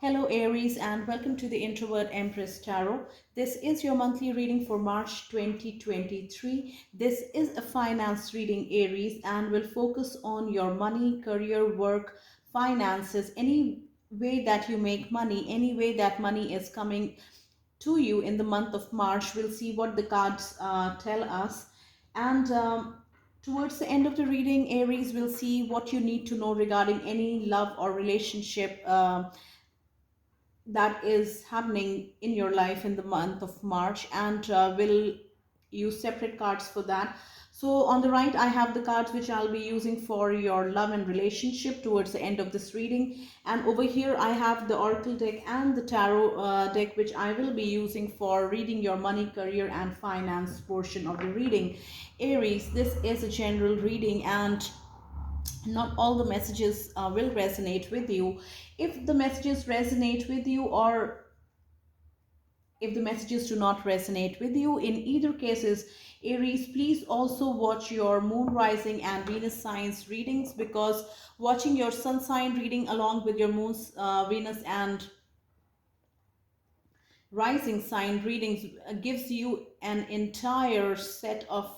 Hello Aries and welcome to the Introvert Empress Tarot. This is your monthly reading for March 2023. This is a finance reading Aries and will focus on your money, career, work, finances, any way that you make money, any way that money is coming to you in the month of March. We'll see what the cards tell us. And towards the end of the reading, Aries will see what you need to know regarding any love or relationship that is happening in your life in the month of March, and will use separate cards for that. So on the right, I have the cards which I'll be using for your love and relationship towards the end of this reading. And over here, I have the Oracle deck and the Tarot deck, which I will be using for reading your money, career, and finance portion of the reading. Aries, this is a general reading and not all the messages will resonate with you. If the messages resonate with you, or if the messages do not resonate with you, in either cases, Aries, please also watch your moon rising and Venus signs readings, because watching your sun sign reading along with your moon's Venus and rising sign readings gives you an entire set of,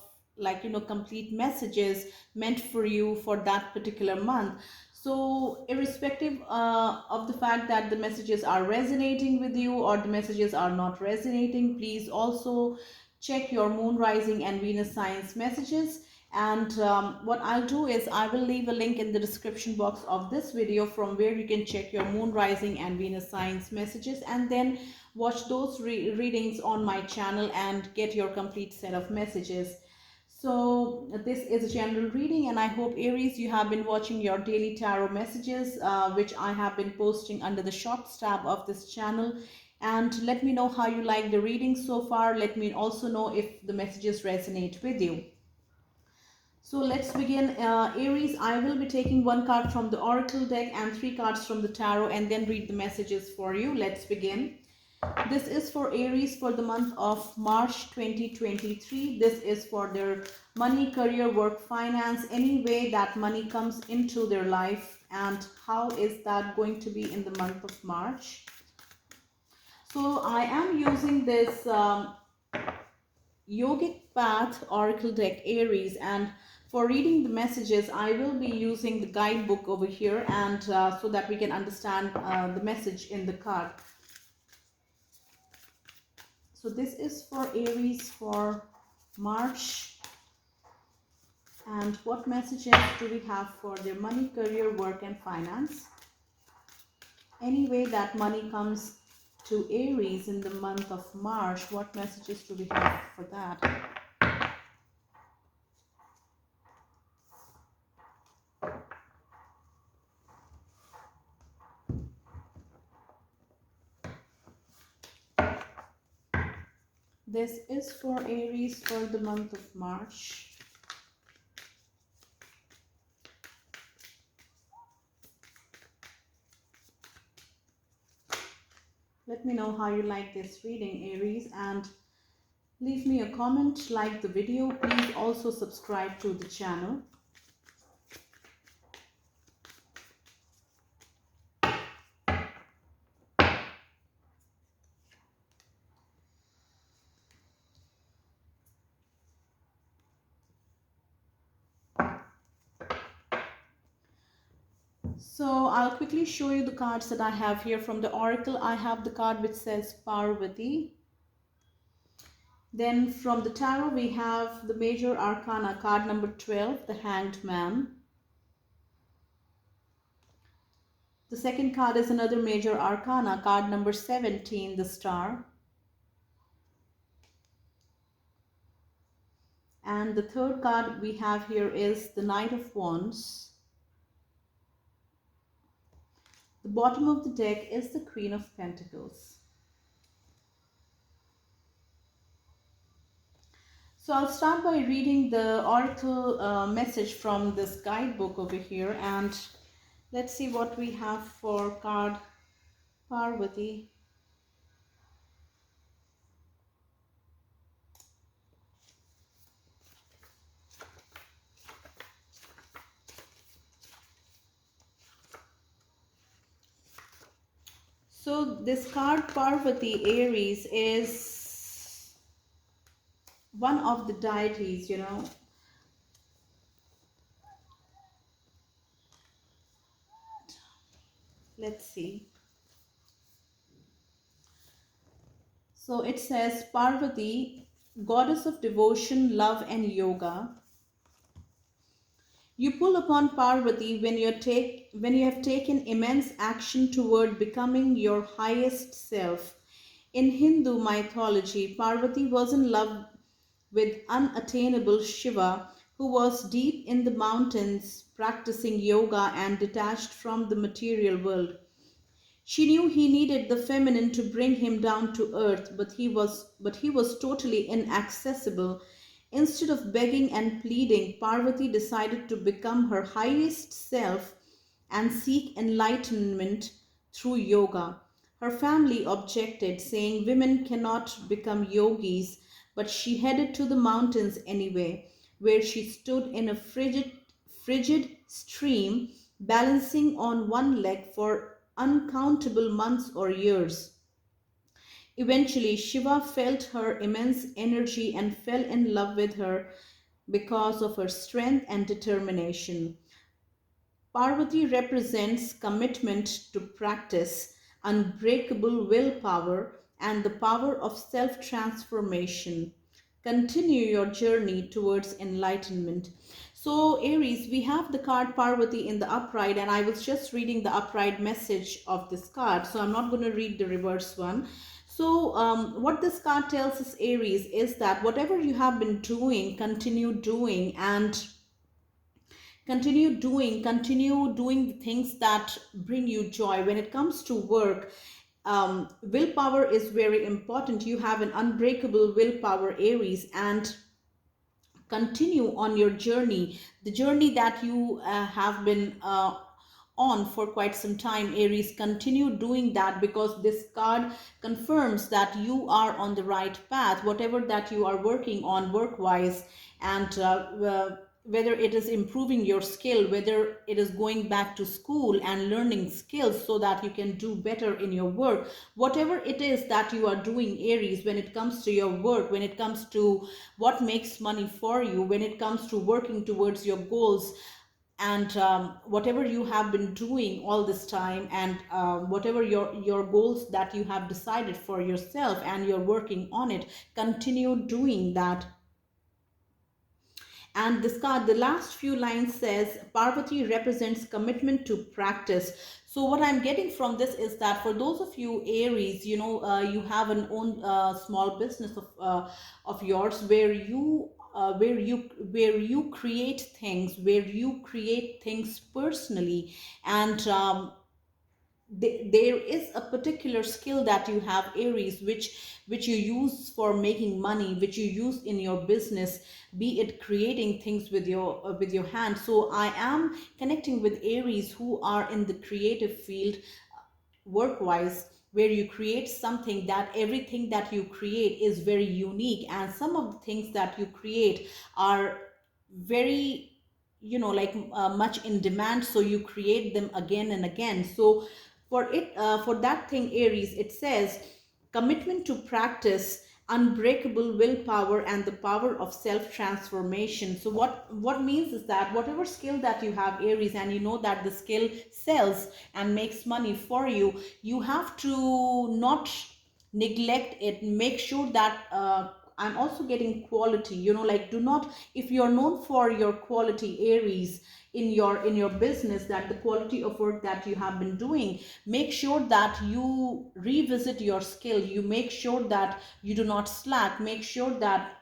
complete messages meant for you for that particular month. So irrespective of the fact that the messages are resonating with you or the messages are not resonating, please also check your moon rising and Venus signs messages. And what I'll do is I will leave a link in the description box of this video from where you can check your moon rising and Venus signs messages, and then watch those readings on my channel and get your complete set of messages. So this is a general reading, and I hope Aries, you have been watching your daily tarot messages, which I have been posting under the shorts tab of this channel. And let me know how you like the reading so far. Let me also know if the messages resonate with you. So let's begin. Aries, I will be taking one card from the Oracle deck and three cards from the Tarot, and then read the messages for you. Let's begin. This is for Aries for the month of March 2023. This is for their money, career, work, finance, any way that money comes into their life, and how is that going to be in the month of March. So I am using this Yogic Path Oracle deck, Aries, and for reading the messages, I will be using the guidebook over here, and so that we can understand the message in the card. So this is for Aries for March. And what messages do we have for their money, career, work, and finance? Any way that money comes to Aries in the month of March, what messages do we have for that? This is for Aries for the month of March. Let me know how you like this reading, Aries, and leave me a comment, like the video. Please also subscribe to the channel. So I'll quickly show you the cards that I have here from the Oracle. I have the card which says Parvati. Then from the Tarot, we have the Major Arcana, card number 12, the Hanged Man. The second card is another Major Arcana, card number 17, the Star. And the third card we have here is the Knight of Wands. The bottom of the deck is the Queen of Pentacles. So I'll start by reading the Oracle message from this guidebook over here, and let's see what we have for card Parvati. So this card Parvati Aries is one of the deities, Let's see. So it says Parvati, goddess of devotion, love, and yoga. You pull upon Parvati when you have taken immense action toward becoming your highest self. In Hindu mythology, Parvati was in love with unattainable Shiva, who was deep in the mountains practicing yoga and detached from the material world. She knew he needed the feminine to bring him down to earth, but he was totally inaccessible. Instead of begging and pleading, Parvati decided to become her highest self and seek enlightenment through yoga. Her family objected, saying women cannot become yogis, but she headed to the mountains anyway, where she stood in a frigid stream, balancing on one leg for uncountable months or years. Eventually, Shiva felt her immense energy and fell in love with her because of her strength and determination. Parvati represents commitment to practice, unbreakable willpower, and the power of self transformation. Continue your journey towards enlightenment. So, Aries, we have the card Parvati in the upright, and I was just reading the upright message of this card, so I'm not going to read the reverse one. So, what this card tells us, Aries, is that whatever you have been doing, continue doing the things that bring you joy. When it comes to work, willpower is very important. You have an unbreakable willpower, Aries, and continue on your journey, the journey that you have been on for quite some time, Aries. Continue doing that, because this card confirms that you are on the right path, whatever that you are working on work wise, and whether it is improving your skill, whether it is going back to school and learning skills so that you can do better in your work, whatever it is that you are doing, Aries, when it comes to your work, when it comes to what makes money for you, when it comes to working towards your goals, and whatever you have been doing all this time, and whatever your goals that you have decided for yourself and you're working on it, continue doing that. And this card, the last few lines says Parvati represents commitment to practice. So what I'm getting from this is that for those of you Aries, you have an own small business of yours, where you create things personally, and there is a particular skill that you have, Aries, which you use for making money, which you use in your business, be it creating things with your hand. So I am connecting with Aries who are in the creative field, work wise, where you create something, that everything that you create is very unique, and some of the things that you create are very, much in demand, so you create them again and again. So for that thing, Aries, it says commitment to practice, unbreakable willpower, and the power of self transformation. So what means is that whatever skill that you have, Aries, and you know that the skill sells and makes money for you, you have to not neglect it. Make sure that I'm also getting quality, like, do not, if you're known for your quality, Aries, in your business, that the quality of work that you have been doing, make sure that you revisit your skill, you make sure that you do not slack, make sure that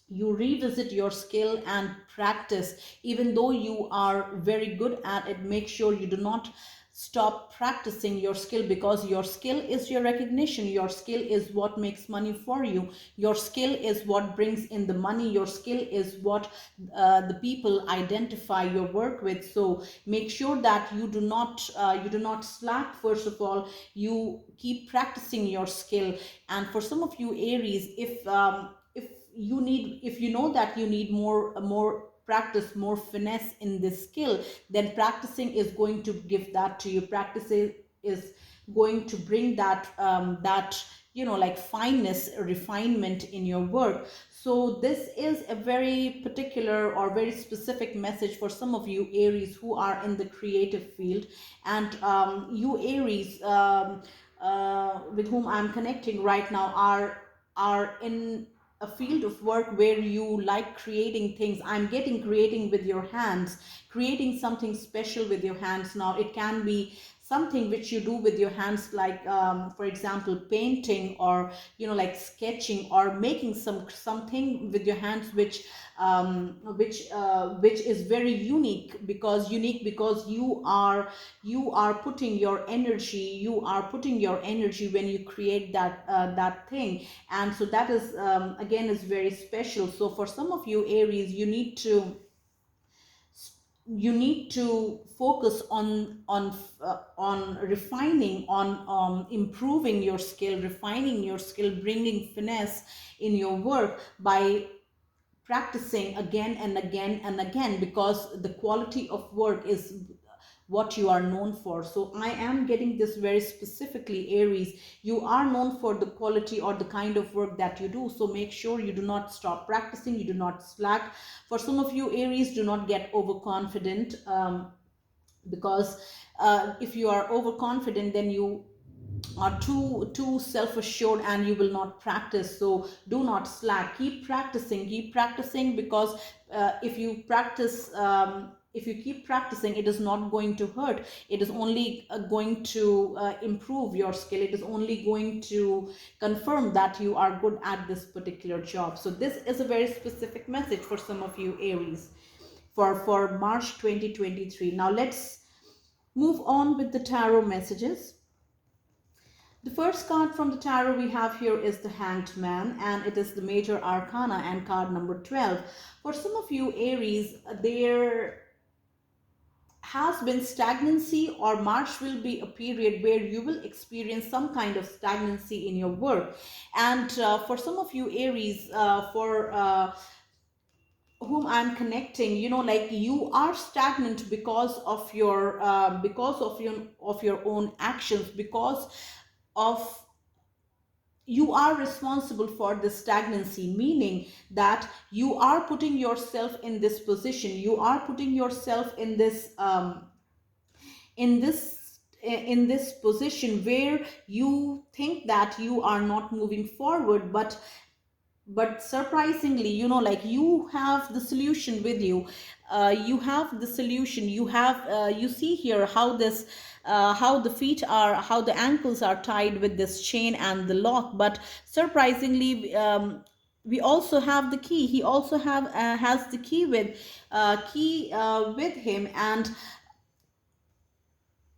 you revisit your skill and practice. Even though you are very good at it, make sure you do not stop practicing your skill, because your skill is your recognition, your skill is what makes money for you, your skill is what brings in the money, your skill is what the people identify your work with. So make sure that you do not slack. First of all, you keep practicing your skill. And for some of you Aries, if you know that you need more practice, more finesse in this skill, then practicing is going to give that to you. is going to bring that like fineness, refinement in your work. So this is a very particular or very specific message for some of you Aries who are in the creative field. And you Aries, with whom I'm connecting right now, are in a field of work where you like creating things. I'm getting creating with your hands, creating something special with your hands. Now it can be something which you do with your hands, like for example painting, or like sketching, or making something with your hands which is very unique because you are putting your energy, when you create that thing. And so that is, again, is very special. So for some of you Aries, you need to focus on refining, on improving your skill, refining your skill, bringing finesse in your work by practicing again and again and again, because the quality of work is what you are known for. So I am getting this very specifically Aries. You are known for the quality or the kind of work that you do, so make sure you do not stop practicing, you do not slack. For some of you Aries, do not get overconfident, because if you are overconfident, then you are too self-assured and you will not practice. So do not slack, keep practicing, because if you keep practicing, it is not going to hurt. It is only going to improve your skill. It is only going to confirm that you are good at this particular job. So this is a very specific message for some of you Aries for March 2023. Now let's move on with the tarot messages. The first card from the tarot we have here is the Hanged Man, and it is the major arcana and card number 12. For some of you Aries, there has been stagnancy, or March will be a period where you will experience some kind of stagnancy in your work. And for some of you Aries, for whom I'm connecting, like you are stagnant because of your own actions, because of you are responsible for the stagnancy, meaning that you are putting yourself in this position, you are putting yourself in this position where you think that you are not moving forward, but surprisingly, like you have the solution with you. You have the solution. You see here how this how the feet are, how the ankles are tied with this chain and the lock. But surprisingly, we also have the key. He also has the key with him. And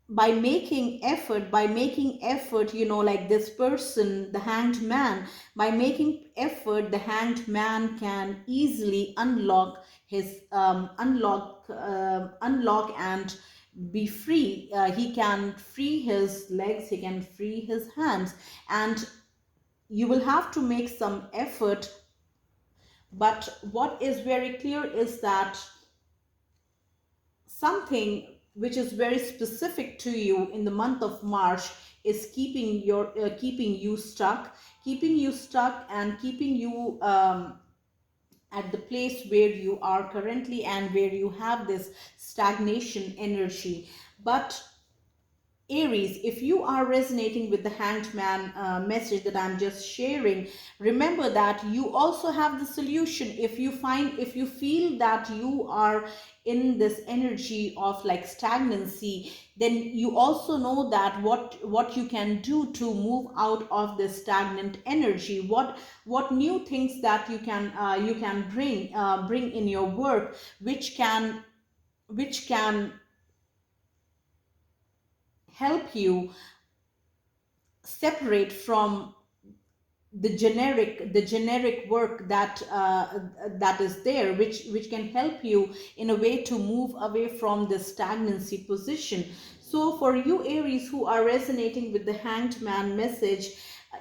by making effort, like this person, the Hanged Man, by making effort, the Hanged Man can easily unlock and be free. He can free his legs, he can free his hands, and you will have to make some effort. But what is very clear is that something which is very specific to you in the month of March is keeping you stuck and keeping you at the place where you are currently and where you have this stagnation energy. But Aries, if you are resonating with the Hanged Man message that I'm just sharing, remember that you also have the solution. If you feel that you are in this energy of like stagnancy, then you also know that what you can do to move out of this stagnant energy. What new things that you can bring in your work, which can help you separate from the generic work that is there, which can help you in a way to move away from the stagnancy position. So for you Aries who are resonating with the Hanged Man message,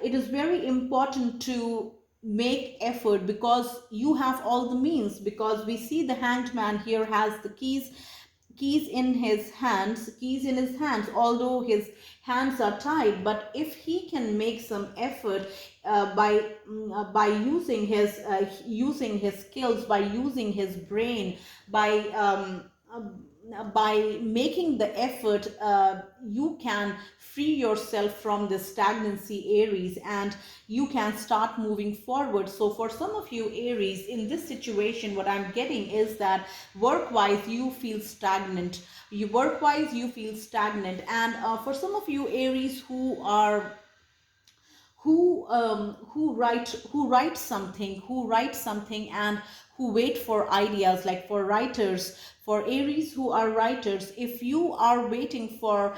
it is very important to make effort, because you have all the means, because we see the Hanged Man here has the keys keys in his hands, although his hands are tied. But if he can make some effort by using his skills, by using his brain, by making the effort, you can free yourself from this stagnancy, Aries, and you can start moving forward. So for some of you, Aries, in this situation, what I'm getting is that work wise you feel stagnant. You feel stagnant. And for some of you, Aries, who write something and who wait for ideas, like for writers, for Aries who are writers, if you are waiting for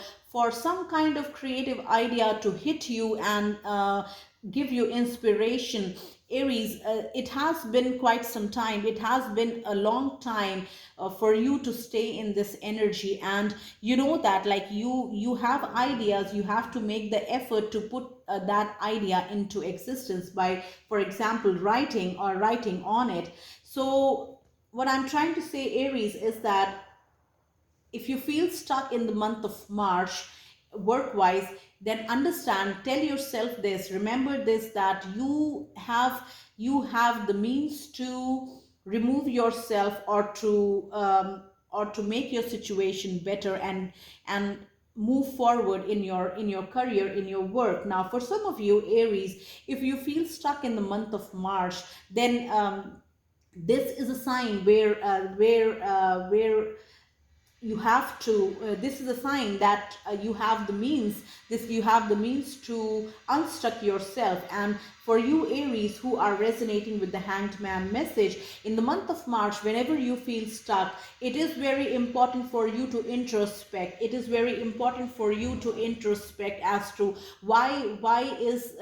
some kind of creative idea to hit you and give you inspiration, Aries, it has been quite some time, it has been a long time for you to stay in this energy. And you know that, like, you have ideas, you have to make the effort to put that idea into existence by, for example, writing on it. So what I'm trying to say, Aries, is that if you feel stuck in the month of March, work wise, then understand, tell yourself this, remember this, that you have the means to remove yourself, or to make your situation better, and move forward in your career, in your work. Now for some of you, Aries, if you feel stuck in the month of March, then this is a sign where you have to this is a sign that you have the means to unstuck yourself. And for you, Aries, who are resonating with the Hanged Man message, in the month of March, whenever you feel stuck, it is very important for you to introspect. It is very important for you to introspect as to why is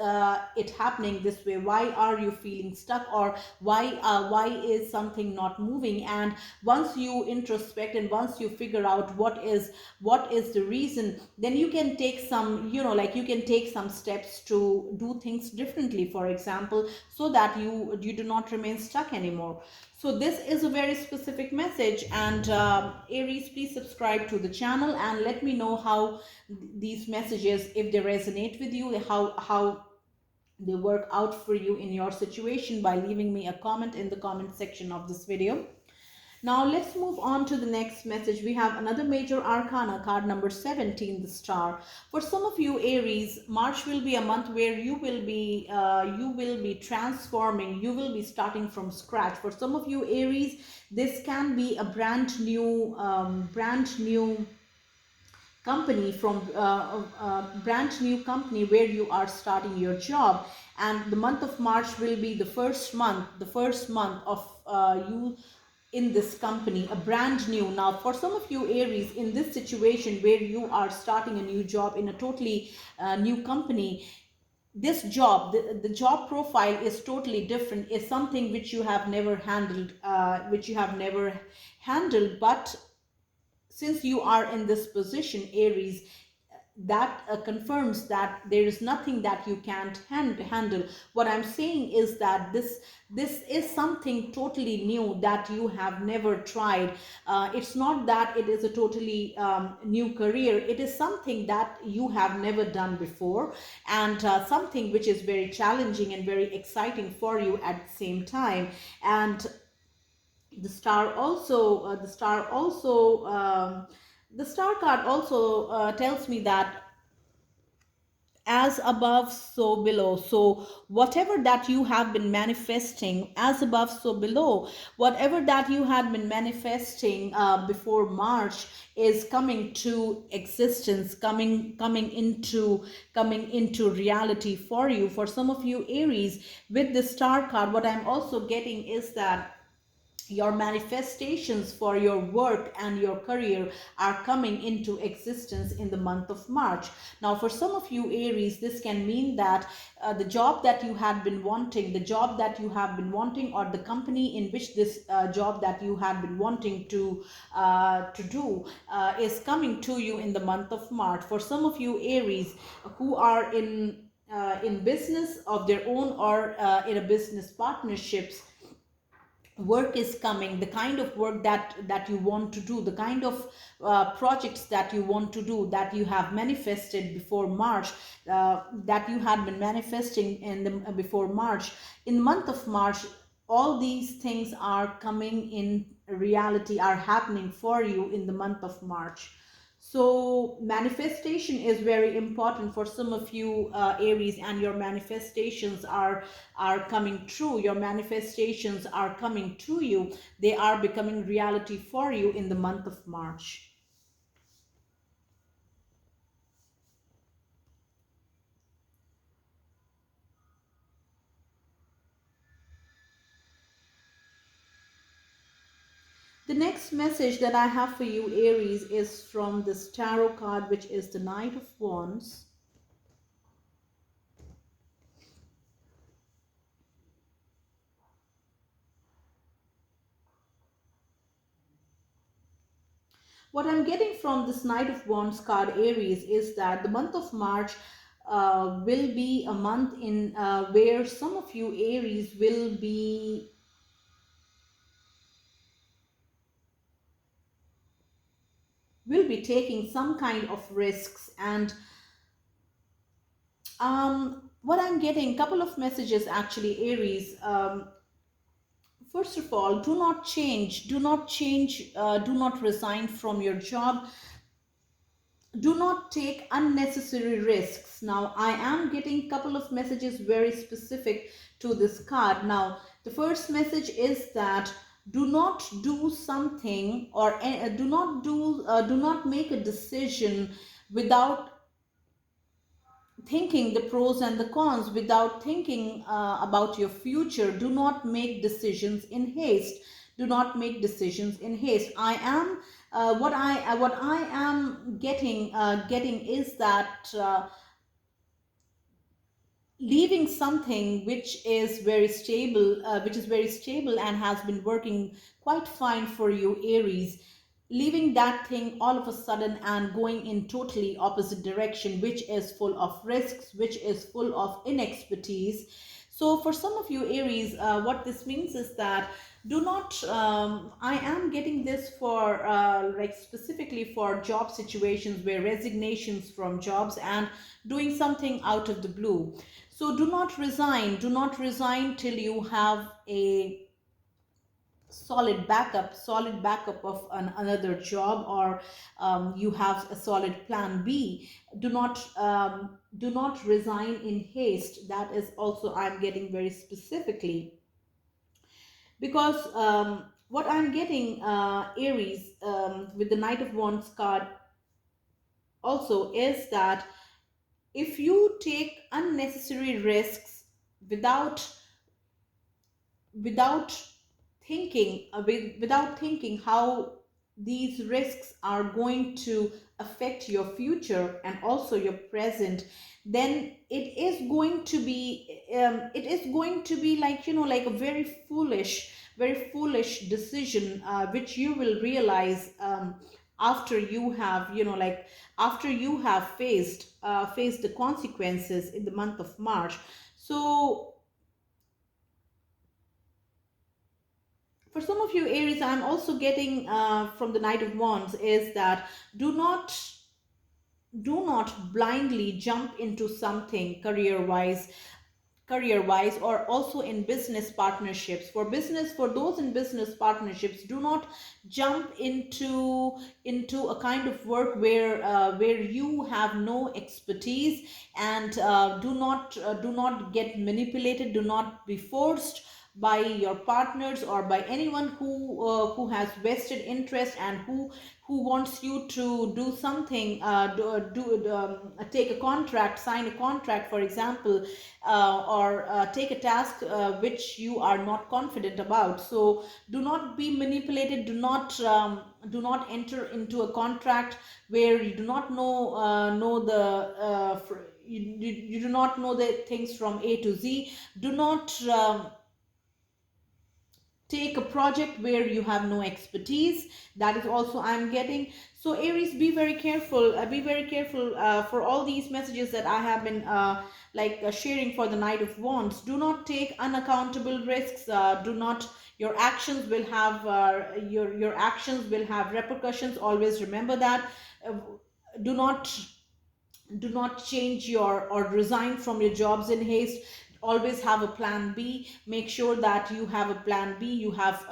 it happening this way, why are you feeling stuck, or why is something not moving. And once you introspect and once you figure out what is the reason, then you can take some, like, you can take some steps to do things differently, for example, so that you do not remain stuck anymore. So this is a very specific message. And Aries, please subscribe to the channel and let me know how these messages, if they resonate with you, how they work out for you in your situation, by leaving me a comment in the comment section of this video. Now let's move on to the next message. We have another major arcana, card number 17, the Star. For some of you, Aries, March will be a month where you will be transforming. You will be starting from scratch. For some of you, Aries, this can be a brand new company, from brand new company where you are starting your job. And the month of March will be the first month of you in this company, a brand new. Now for some of you, Aries, in this situation where you are starting a new job in a totally new company, this job, the job profile is totally different, is something which you have never handled. But since you are in this position, Aries, that confirms that there is nothing that you can't handle. What I'm saying is that this is something totally new that you have never tried. It's not that it is a totally new career. It is something that you have never done before, and something which is very challenging and very exciting for you at the same time. And the star card also tells me that as above so below. So whatever that you have been manifesting, as above so below, whatever that you had been manifesting before March is coming to existence, coming into reality for you. For some of you, Aries, with the star card, what I'm also getting is that your manifestations for your work and your career are coming into existence in the month of March. Now for some of you, Aries, this can mean that the job that you had been wanting, or the company in which this job that you had been wanting to do is coming to you in the month of March. For some of you, Aries, who are in business of their own, or in a business partnerships, work is coming, the kind of work that you want to do, the kind of projects that you want to do, that you have manifested before March, that you had been manifesting in the before March, in the month of March, all these things are coming in reality, are happening for you in the month of March. So manifestation is very important for some of you, Aries, and your manifestations are coming true. Your manifestations are coming to you. They are becoming reality for you in the month of March. The next message that I have for you, Aries, is from this tarot card, which is the Knight of Wands. What I'm getting from this Knight of Wands card, Aries, is that the month of March will be a month in where some of you, Aries, will be taking some kind of risks. And what I'm getting, couple of messages actually, Aries. First of all, do not resign from your job, do not take unnecessary risks. Now I am getting couple of messages very specific to this card. Now the first message is that do not do something, or do not make a decision without thinking the pros and the cons, without thinking about your future. Do not make decisions in haste. Do not make decisions in haste. I am what I am getting is that leaving something which is very stable and has been working quite fine for you, Aries, leaving that thing all of a sudden and going in totally opposite direction, which is full of risks, which is full of inexpertise. So for some of you, Aries, what this means is that do not I am getting this for like specifically for job situations where resignations from jobs and doing something out of the blue. So do not resign till you have a solid backup of another job, or you have a solid plan B. Do not resign in haste. That is also I'm getting very specifically, because what I'm getting, Aries, with the Knight of Wands card also is that if you take unnecessary risks without without without thinking how these risks are going to affect your future and also your present, then it is going to be like, like a very foolish decision, which you will realize after you have, after you have faced the consequences in the month of March. So for some of you, Aries, I'm also getting from the Knight of Wands is that do not do not blindly jump into something career wise, or also in business partnerships. For those in business partnerships, do not jump into a kind of work where you have no expertise, and do not get manipulated, do not be forced by your partners or by anyone who has vested interest and who wants you to do something, take a contract, sign a contract, for example, or take a task which you are not confident about. So do not be manipulated. Do not enter into a contract where you do not know the you do not know the things from A to Z. Do not take a project where you have no expertise. That is also I'm getting. So Aries, be very careful, be very careful for all these messages that I have been sharing for the Knight of Wands. Do not take unaccountable risks. Do not, your actions will have your actions will have repercussions. Always remember that. uh, do not do not change your or resign from your jobs in haste. Always have a plan B. Make sure that you have a plan B. You have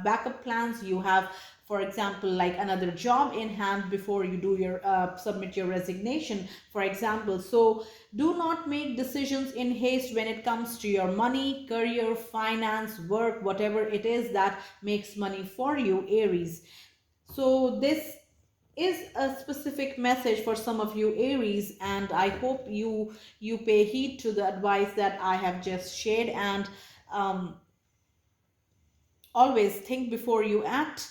backup plans. You have, for example, like another job in hand before you do your submit your resignation, for example. So do not make decisions in haste when it comes to your money, career, finance, work, whatever it is that makes money for you, Aries. So this is a specific message for some of you, Aries, and I hope you pay heed to the advice that I have just shared, and um, always think before you act,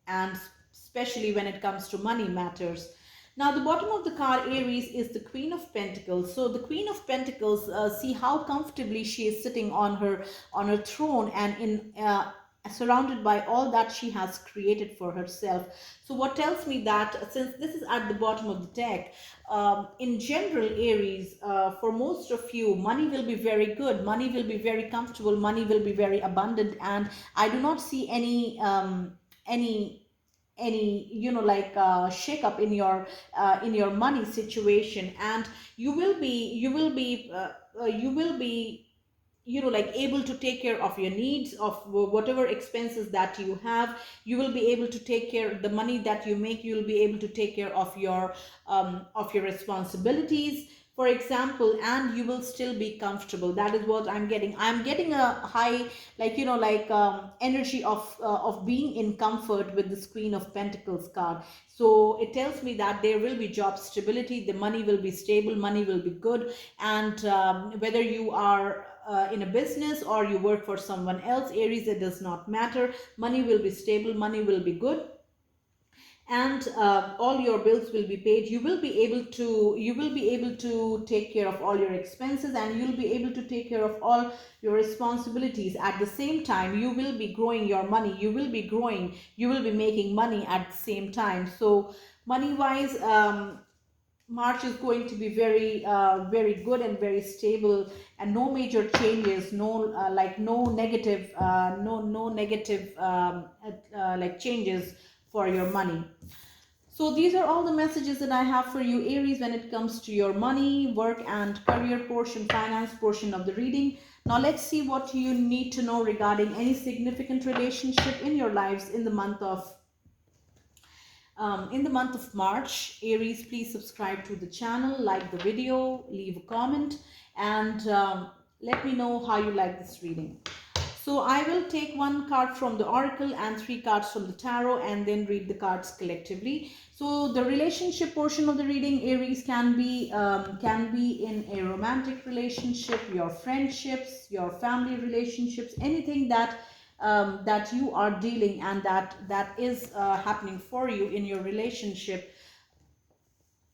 and especially when it comes to money matters. Now the bottom of the card, Aries, is the Queen of Pentacles. So the Queen of Pentacles, see how comfortably she is sitting on her throne, and in surrounded by all that she has created for herself. So what tells me that since this is at the bottom of the deck, in general, Aries, for most of you, money will be very good, money will be very comfortable, money will be very abundant, and I do not see any shake up in your money situation. And you will be able to take care of your needs, of whatever expenses that you have. You will be able to take care, the money that you make, you will be able to take care of your responsibilities, for example, and you will still be comfortable. That is what I'm getting a high, energy of being in comfort with this Queen of Pentacles card. So it tells me that there will be job stability, the money will be stable, money will be good. And whether you are in a business or you work for someone else, Aries, it does not matter. Money will be stable, money will be good, and all your bills will be paid. You will be able to take care of all your expenses, and you'll be able to take care of all your responsibilities. At the same time, you will be growing your money, you will be making money at the same time. So money wise, March is going to be very good and very stable, and no major changes, no negative, no negative changes for your money. So these are all the messages that I have for you, Aries, when it comes to your money, work, and career portion, finance portion of the reading. Now let's see what you need to know regarding any significant relationship in your lives in the month of March. Aries, please subscribe to the channel, like the video, leave a comment, and let me know how you like this reading. So I will take one card from the Oracle and three cards from the Tarot, and then read the cards collectively. So the relationship portion of the reading, Aries, can be in a romantic relationship, your friendships, your family relationships, anything that you are dealing, and that is happening for you in your relationship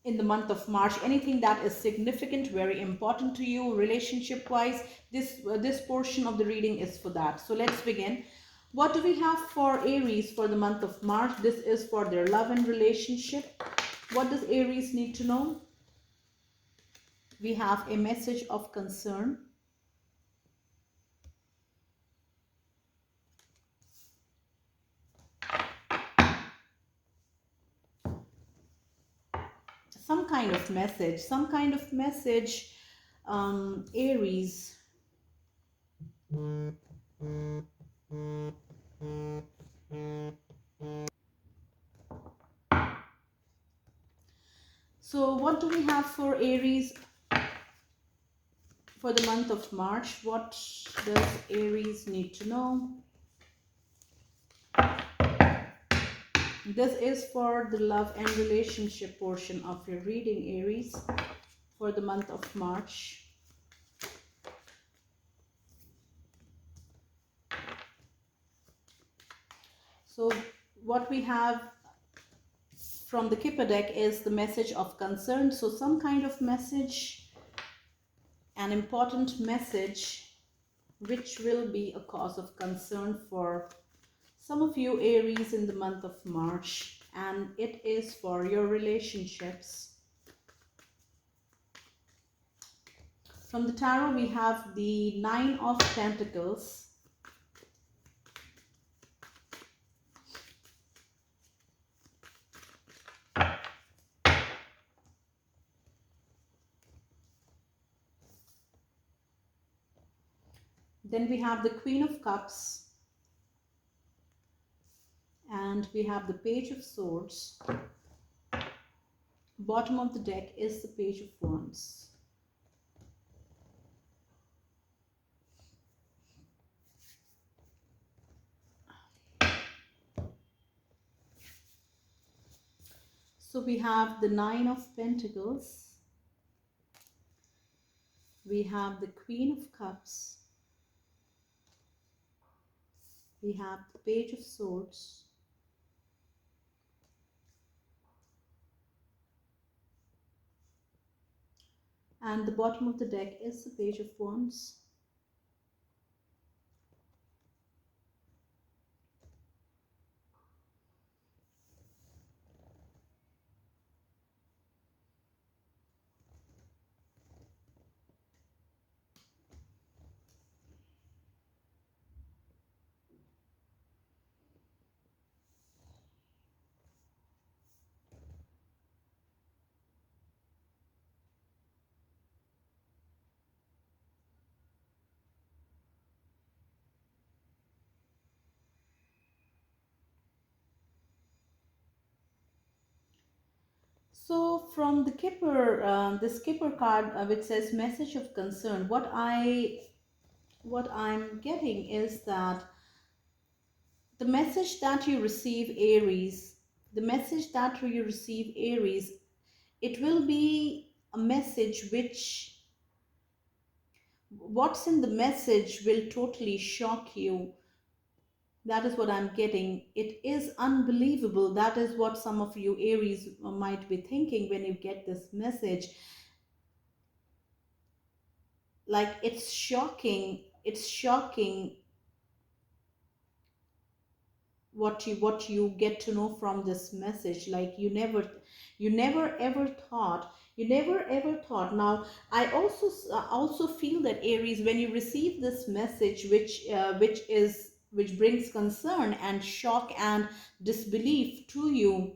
in the month of March. Anything that is significant, very important to you relationship wise, this portion of the reading is for that. So let's begin. What do we have for Aries for the month of March? This is for their love and relationship. What does Aries need to know? We have a message of concern. Some kind of message, Aries. So what do we have for Aries for the month of March? What does Aries need to know? This is for the love and relationship portion of your reading, Aries, for the month of March. So what we have from the Kipper deck is the message of concern. So some kind of message, an important message which will be a cause of concern for some of you Aries in the month of March, and it is for your relationships. From the tarot, we have the Nine of Pentacles. Then we have the Queen of Cups. And we have the Page of Swords. Bottom of the deck is the Page of Wands. So we have the Nine of Pentacles. We have the Queen of Cups. We have the Page of Swords. And the bottom of the deck is the Page of Wands. So from the Skipper card, which says message of concern, what I'm getting is that the message that you receive, Aries, the message that you receive, Aries, it will be a message which, what's in the message will totally shock you. That is what I'm getting. It is unbelievable. That is what some of you Aries might be thinking when you get this message. Like, it's shocking. It's shocking what you get to know from this message. Like, you never ever thought. Now, I also feel that, Aries, when you receive this message, which brings concern and shock and disbelief to you,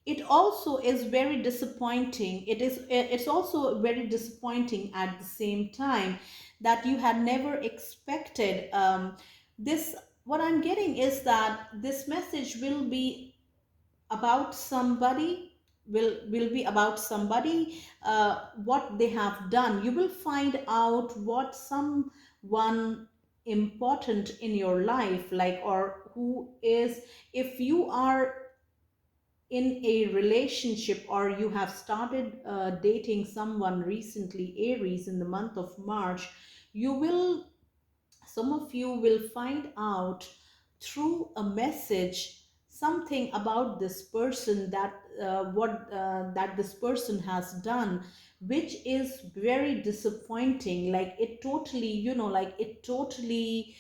it also is very disappointing. It's also very disappointing at the same time, that you had never expected this. What I'm getting is that this message will be about somebody, will be about somebody, what they have done. You will find out what someone important in your life, like, or who is, if you are in a relationship, or you have started dating someone recently, Aries, in the month of March, you will, some of you will find out through a message something about this person, that what that this person has done, which is very disappointing. Like, it totally, like, it totally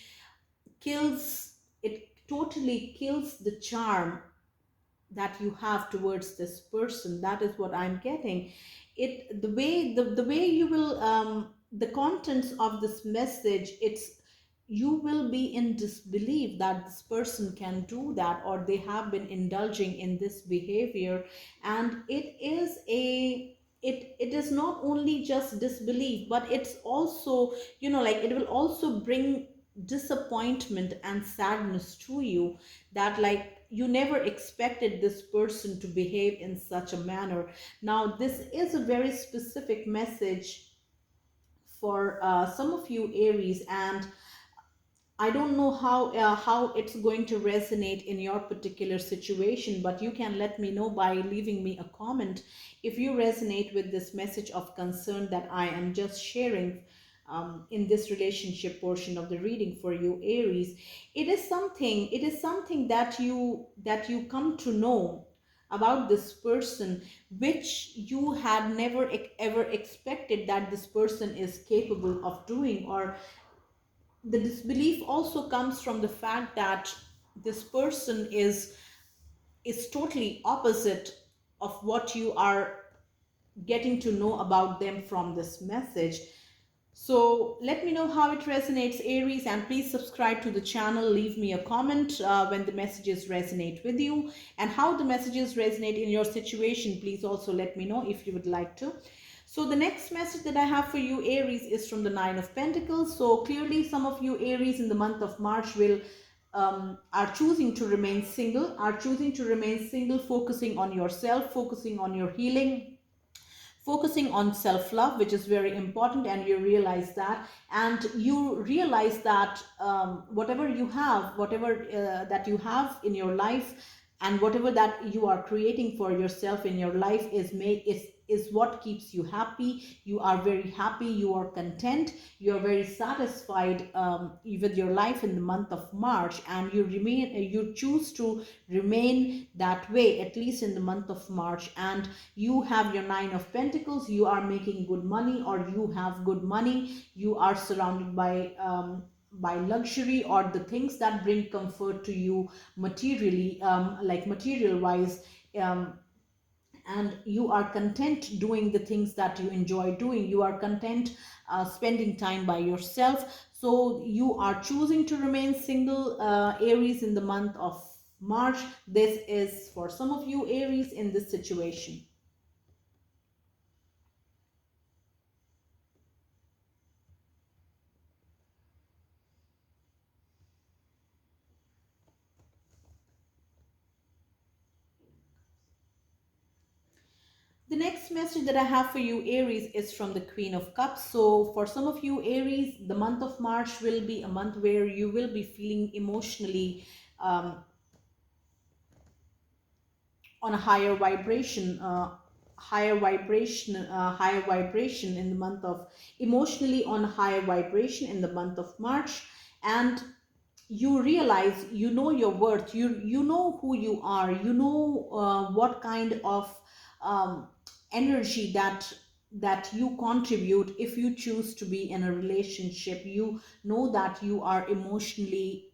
kills the charm that you have towards this person. That is what I'm getting. It, the way you will, the contents of this message, it's, you will be in disbelief that this person can do that, or they have been indulging in this behavior. And it is not only just disbelief, but it's also, like, it will also bring disappointment and sadness to you, that, like, you never expected this person to behave in such a manner. Now, this is a very specific message for some of you Aries, and I don't know how it's going to resonate in your particular situation, but you can let me know by leaving me a comment if you resonate with this message of concern that I am just sharing in this relationship portion of the reading for you Aries. It is something that you come to know about this person, which you had never ever expected that this person is capable of doing, or the disbelief also comes from the fact that this person is totally opposite of what you are getting to know about them from this message. So let me know how it resonates, Aries, and please subscribe to the channel. Leave me a comment when the messages resonate with you, and how the messages resonate in your situation. Please also let me know if you would like to. So the next message that I have for you, Aries, is from the Nine of Pentacles. So clearly, some of you Aries in the month of March will are choosing to remain single, focusing on yourself, focusing on your healing, focusing on self-love, which is very important, and you realize that, whatever you have, whatever that you have in your life, and whatever that you are creating for yourself in your life is what keeps you happy. You are very happy, you are content, you are very satisfied with your life in the month of March, and you choose to remain that way, at least in the month of March. And you have your Nine of Pentacles, you are making good money, or you have good money, you are surrounded by luxury, or the things that bring comfort to you materially, like material wise, um, and you are content doing the things that you enjoy doing. You are content spending time by yourself. So you are choosing to remain single, Aries, in the month of March. This is for some of you Aries in this situation. The next message that I have for you, Aries, is from the Queen of Cups. So for some of you, Aries, the month of March will be a month where you will be feeling emotionally on a higher vibration in the month of, emotionally on a higher vibration in the month of March. And you realize, you know your worth, you know who you are, you know what kind of energy that you contribute if you choose to be in a relationship. You know that you are emotionally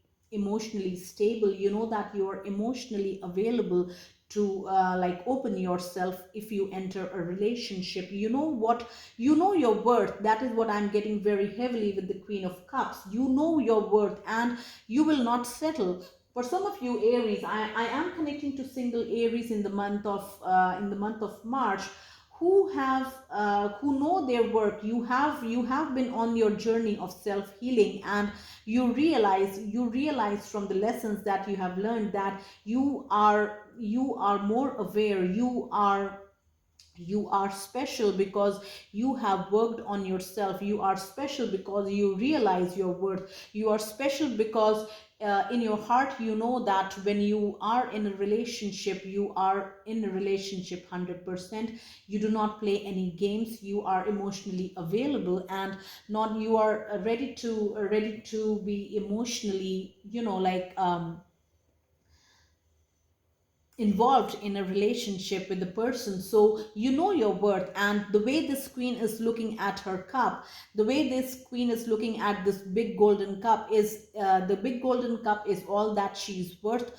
stable, you know that you are emotionally available to like open yourself if you enter a relationship. You know what, you know your worth. That is what I'm getting very heavily with the Queen of Cups. You know your worth, and you will not settle. For some of you Aries, I am connecting to single Aries in the month of March, who know their work. You have been on your journey of self healing, and you realize from the lessons that you have learned that you are more aware. You are special because you have worked on yourself. You are special because you realize your worth. You are special because in your heart you know that when you are in a relationship, you are in a relationship 100%. You do not play any games. You are emotionally available, and not you are ready to be emotionally, involved in a relationship with the person. So you know your worth. And the way this queen is looking at her cup, the way this queen is looking at this big golden cup is, the big golden cup is all that she's worth,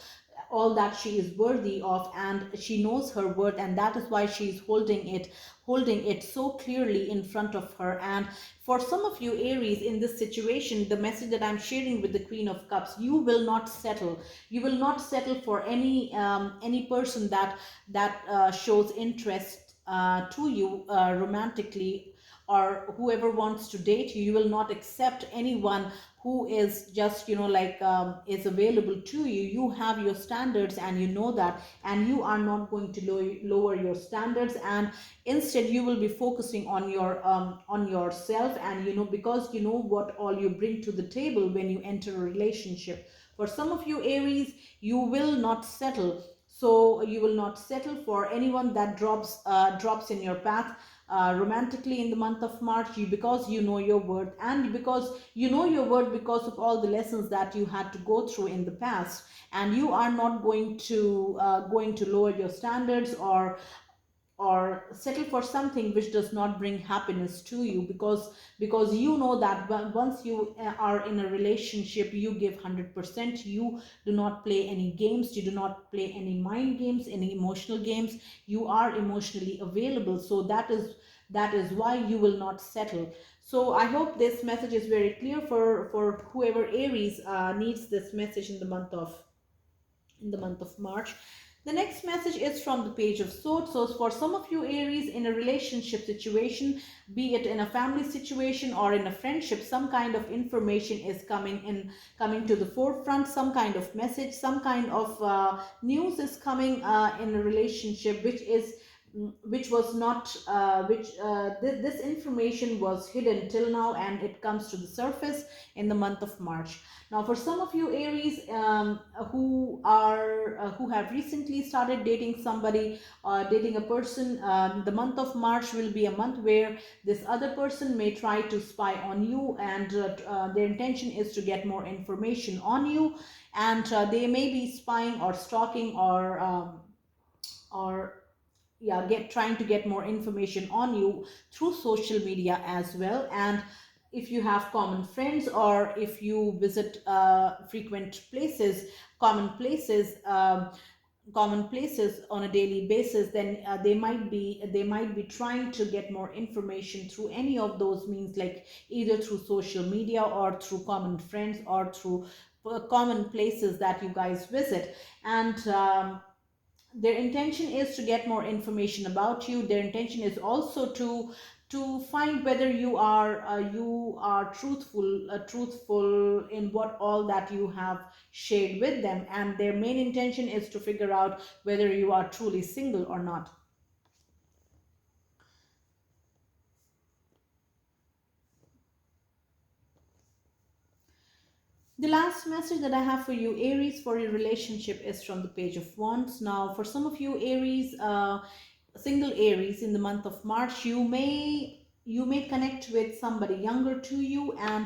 all that she is worthy of, and she knows her worth, and that is why she's holding it so clearly in front of her. And for some of you Aries in this situation, the message that I'm sharing with the Queen of Cups, you will not settle. You will not settle for any person that shows interest to you romantically, or whoever wants to date you. You will not accept anyone who is just, is available to you. You have your standards, and you know that, and you are not going to lower your standards, and instead you will be focusing on yourself. And because you know what all you bring to the table when you enter a relationship. For some of you Aries, you will not settle. So you will not settle for anyone that drops in your path romantically in the month of March. Because you know your worth, and because you know your worth because of all the lessons that you had to go through in the past, and you are not going to lower your standards, or settle for something which does not bring happiness to you, because you know that once you are in a relationship, you give 100%. You do not play any games, you do not play any mind games, any emotional games. You are emotionally available, so that is why you will not settle. So I hope this message is very clear for whoever Aries needs this message in the month of March. The next message is from the Page of Swords. So for some of you Aries, in a relationship situation, be it in a family situation or in a friendship, some kind of information is coming to the forefront. Some kind of message, some kind of news is coming in a relationship, which was not this information was hidden till now, and it comes to the surface in the month of March. Now for some of you Aries, who have recently started dating somebody, dating a person, the month of March will be a month where this other person may try to spy on you, and their intention is to get more information on you, and they may be spying or stalking or yeah, trying to get more information on you through social media as well. And if you have common friends, or if you visit frequent places, common places, common places on a daily basis, then they might be trying to get more information through any of those means, like either through social media or through common friends or through common places that you guys visit. And their intention is to get more information about you. Their intention is also to find whether you are truthful in what all that you have shared with them, and their main intention is to figure out whether you are truly single or not. The last message that I have for you Aries for your relationship is from the Page of Wands. Now for some of you Aries, single Aries, in the month of March, you may connect with somebody younger to you, and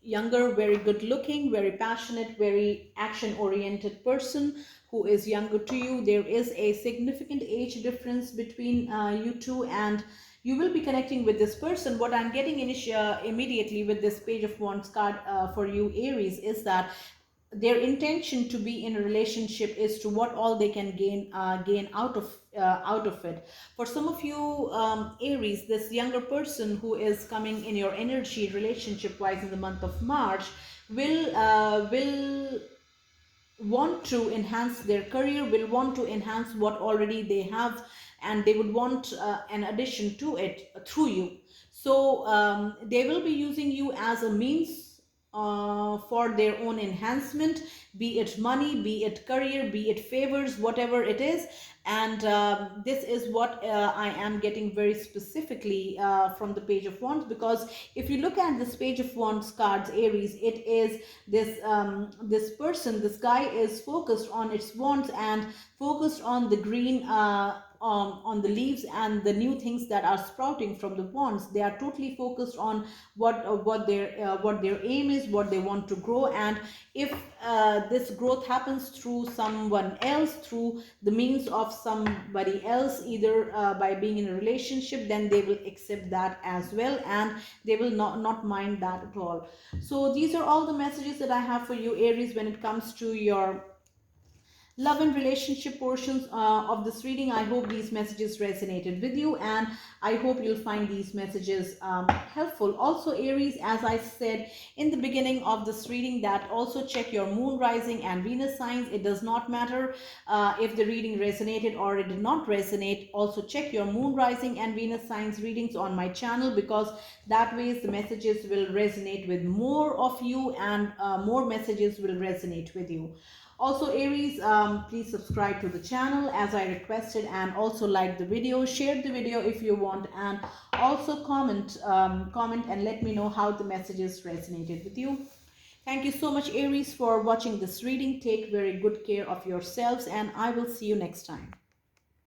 younger, very good looking, very passionate, very action oriented person who is younger to you. There is a significant age difference between you two, and you will be connecting with this person. What I'm getting immediately with this Page of Wands card for you Aries is that their intention to be in a relationship is to what all they can gain out of it. For some of you Aries, this younger person who is coming in your energy relationship wise in the month of March will want to enhance their career, will want to enhance what already they have, and they would want an addition to it through you. So they will be using you as a means for their own enhancement, be it money, be it career, be it favors, whatever it is. And this is what I am getting very specifically from the Page of Wands, because if you look at this Page of Wands cards Aries, it is this person, this guy is focused on its wands and focused on the green, on the leaves and the new things that are sprouting from the wands. They are totally focused on what their aim is, what they want to grow. And if this growth happens through someone else, through the means of somebody else, either by being in a relationship, then they will accept that as well, and they will not mind that at all. So these are all the messages that I have for you Aries when it comes to your love and relationship portions of this reading. I hope these messages resonated with you, and I hope you'll find these messages helpful. Also Aries, as I said in the beginning of this reading, that also check your moon, rising and Venus signs. It does not matter if the reading resonated or it did not resonate. Also check your moon, rising and Venus signs readings on my channel, because that way the messages will resonate with more of you, and more messages will resonate with you. Also Aries, please subscribe to the channel as I requested, and also like the video, share the video if you want, and also comment and let me know how the messages resonated with you. Thank you so much Aries for watching this reading. Take very good care of yourselves, and I will see you next time.